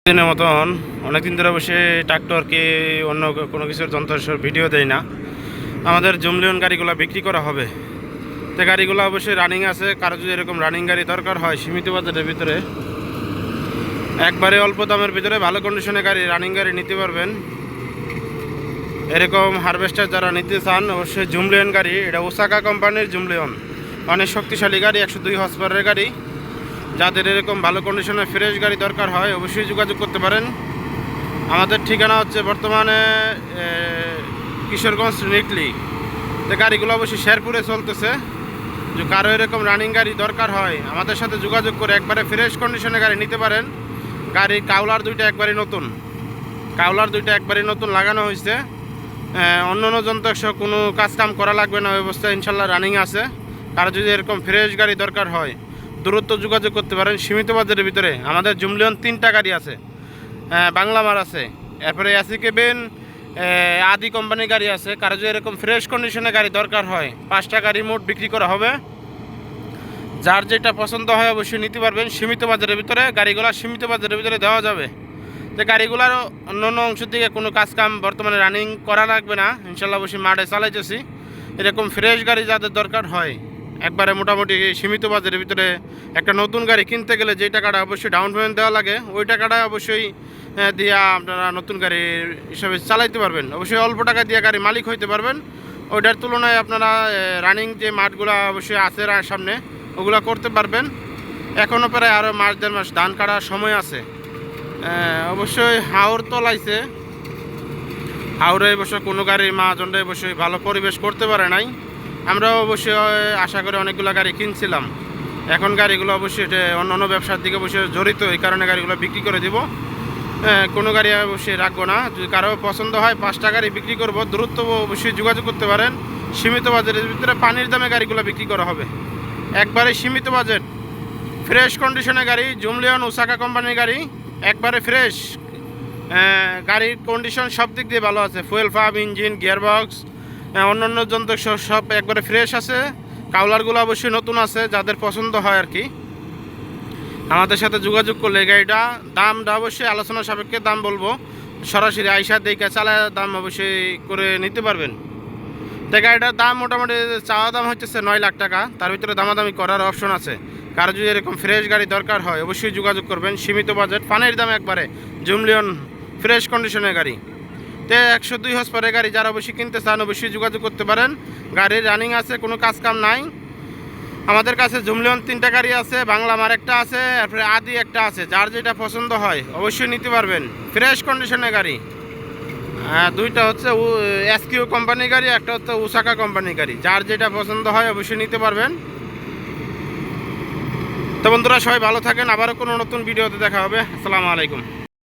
দিনের মতন অনেকদিন ধরে বসে ট্রাক্টরকে অন্য কোনো কিছুর যন্ত্র ভিডিও দেয় না। আমাদের জুমলিয়ন গাড়িগুলো বিক্রি করা হবে, তো গাড়িগুলো অবশ্যই রানিং আছে। কারো যদি এরকম রানিং গাড়ি দরকার হয় সীমিত বাজেটের ভিতরে, একবারে অল্প দামের ভিতরে ভালো কন্ডিশনে গাড়ি রানিং গাড়ি নিতে পারবেন। এরকম হারভেস্টার যারা নিতে চান অবশ্যই জুমলিয়ন গাড়ি, এটা ওসাকা কোম্পানির জুমলিয়ন, অনেক শক্তিশালী গাড়ি, 102 হর্স পাওয়ারের গাড়ি। যাদের এরকম ভালো কন্ডিশনে ফ্রেশ গাড়ি দরকার হয় অবশ্যই যোগাযোগ করতে পারেন। আমাদের ঠিকানা হচ্ছে বর্তমানে কিশোরগঞ্জ নিকলি। তো গাড়িগুলো অবশ্যই শেরপুরে চলতেছে। যে কারো এরকম রানিং গাড়ি দরকার হয় আমাদের সাথে যোগাযোগ করে একবারে ফ্রেশ কন্ডিশনে গাড়ি নিতে পারেন। গাড়ির কাউলার দুইটা একবারই নতুন লাগানো হয়েছে। অন্য অন্য যন্ত্র কোনো কাজ কাম করা লাগবে না, ব্যবস্থা ইনশাল্লাহ রানিং আছে। কারো যদি এরকম ফ্রেশ গাড়ি দরকার হয় দূরত্ব যোগাযোগ করতে পারেন সীমিত বাজেটের ভিতরে। আমাদের জুমলিয়ন 3টা গাড়ি আছে, বাংলা মার আছে, এরপরে এসিকেবেন আদি কোম্পানির গাড়ি আছে। কারো যদি এরকম ফ্রেশ কন্ডিশনে গাড়ি দরকার হয় 5টা গাড়ি মোট বিক্রি করা হবে। যার যেটা পছন্দ হয় অবশ্যই নিতে পারবেন সীমিত বাজারের ভিতরে। গাড়িগুলো সীমিত বাজারের ভিতরে দেওয়া যাবে। তো গাড়িগুলোর অন্য অন্য অংশ থেকে কোনো কাজ কাম বর্তমানে রানিং করা লাগবে না, ইনশাল্লাহ অবশ্যই মাঠে চালাইতেছি। এরকম ফ্রেশ গাড়ি যাদের দরকার হয় একবারে মোটামুটি সীমিত বাজারের ভিতরে একটা নতুন গাড়ি কিনতে গেলে যে টাকাটা অবশ্যই ডাউন পেমেন্ট দেওয়া লাগে ওই টাকাটা অবশ্যই দিয়ে আপনারা নতুন গাড়ি হিসাবে চালাইতে পারবেন। অবশ্যই অল্প টাকা দিয়ে গাড়ি মালিক হইতে পারবেন। ওইটার তুলনায় আপনারা রানিং যে মাঠগুলো অবশ্যই আছে সামনে ওগুলো করতে পারবেন। এখনও প্রায় আরও মাস 1.5 মাস ধান কাটার সময় আছে। অবশ্যই হাওর তোলাইছে, হাওরে অবশ্যই কোনো গাড়ির মহাজনরা অবশ্যই ভালো পরিবেশ করতে পারে নাই। আমরাও অবশ্যই আশা করে অনেকগুলো গাড়ি কিনছিলাম। এখন গাড়িগুলো অবশ্যই অন্য অন্য ব্যবসার দিকে অবশ্যই জড়িত, এই কারণে গাড়িগুলো বিক্রি করে দিব। কোনো গাড়ি অবশ্যই রাখবো না। যদি কারো পছন্দ হয় 5টা গাড়ি বিক্রি করবো, দ্রুত অবশ্যই যোগাযোগ করতে পারেন। সীমিত বাজেটের ভিতরে পানির দামে গাড়িগুলো বিক্রি করা হবে, একবারে সীমিত বাজেট ফ্রেশ কন্ডিশনের গাড়ি। জুমলিয়ন ওসাকা কোম্পানির গাড়ি একবারে ফ্রেশ, গাড়ির কন্ডিশন সব দিক দিয়ে ভালো আছে। ফুয়েল পাম্প, ইঞ্জিন, গিয়ারবক্স, অন্যান্য যন্ত্র সব একবারে ফ্রেশ আছে। কাউলারগুলো অবশ্যই নতুন আছে, যাদের পছন্দ হয় আর কি আমাদের সাথে যোগাযোগ করলে গাড়িটা দামটা অবশ্যই আলোচনা সাপেক্ষে দাম বলবো। সরাসরি আইসা দেখে চালায় দাম অবশ্যই করে নিতে পারবেন। তো গাড়িটার দাম মোটামুটি চাওয়া দাম হচ্ছে 9 লাখ টাকা, তার ভিতরে দামাদামি করার অপশন আছে। কারো যদি এরকম ফ্রেশ গাড়ি দরকার হয় অবশ্যই যোগাযোগ করবেন। সীমিত বাজেট পানির দাম একবারে জুমলিয়ন ফ্রেশ কন্ডিশনের গাড়ি। তো 102 হর্স পাওয়ারের গাড়ি যারা অবশ্যই কিনতে চান অবশ্যই যোগাযোগ করতে পারেন। গাড়ির রানিং আছে, কোনো কাজ কাম নাই। আমাদের কাছে জুমলিয়ন 3টা গাড়ি আছে, বাংলা মার একটা আছে, তারপরে আদি একটা আছে। যার যেটা পছন্দ হয় অবশ্যই নিতে পারবেন। ফ্রেশ কন্ডিশনের গাড়ি, 2টা হচ্ছে এসকিউ কোম্পানির গাড়ি, একটা হচ্ছে ওসাকা কোম্পানির গাড়ি। যার যেটা পছন্দ হয় অবশ্যই নিতে পারবেন। তো বন্ধুরা সবাই ভালো থাকেন, আবারও কোনো নতুন ভিডিওতে দেখা হবে। আসসালামু আলাইকুম।